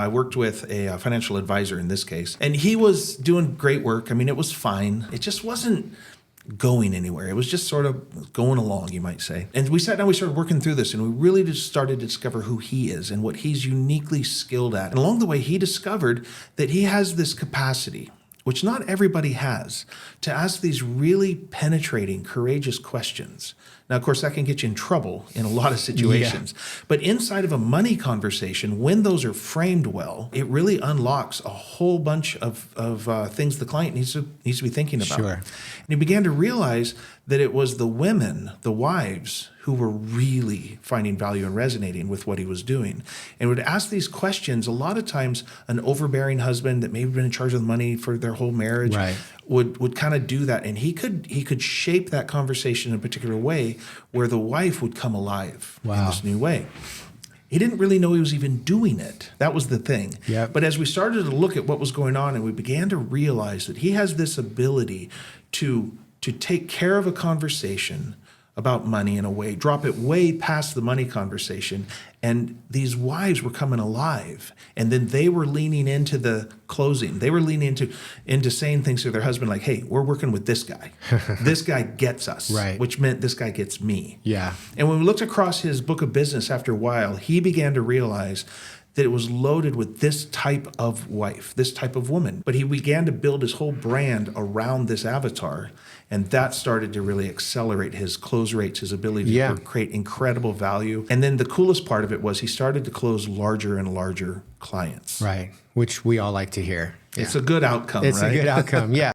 I worked with a financial advisor in this case, and he was doing great work. I mean, it was fine. It just wasn't going anywhere. It was just sort of going along, you might say. And we sat down, we started working through this, and we really just started to discover who he is and what he's uniquely skilled at. And along the way, he discovered that he has this capacity, which not everybody has, to ask these really penetrating, courageous questions. Now, of course, that can get you in trouble in a lot of situations. Yeah. But inside of a money conversation, when those are framed well, it really unlocks a whole bunch of things the client needs to be thinking about. Sure. And he began to realize that it was the women, the wives, who were really finding value and resonating with what he was doing. And would ask these questions. A lot of times, an overbearing husband that maybe been in charge of the money for their whole marriage would kind of do that. And he could shape that conversation in a particular way where the wife would come alive in this new way. He didn't really know he was even doing it. That was the thing. Yep. But as we started to look at what was going on, and we began to realize that he has this ability to take care of a conversation about money in a way, drop it way past the money conversation. And these wives were coming alive. And then they were leaning into the closing. They were leaning into saying things to their husband like, hey, we're working with this guy. This guy gets us, which meant this guy gets me. Yeah. And when we looked across his book of business after a while, he began to realize that it was loaded with this type of wife, this type of woman. But he began to build his whole brand around this avatar. And that started to really accelerate his close rates, his ability to create incredible value. And then the coolest part of it was he started to close larger and larger clients. Right, which we all like to hear. It's a good outcome, It's a good outcome, yeah.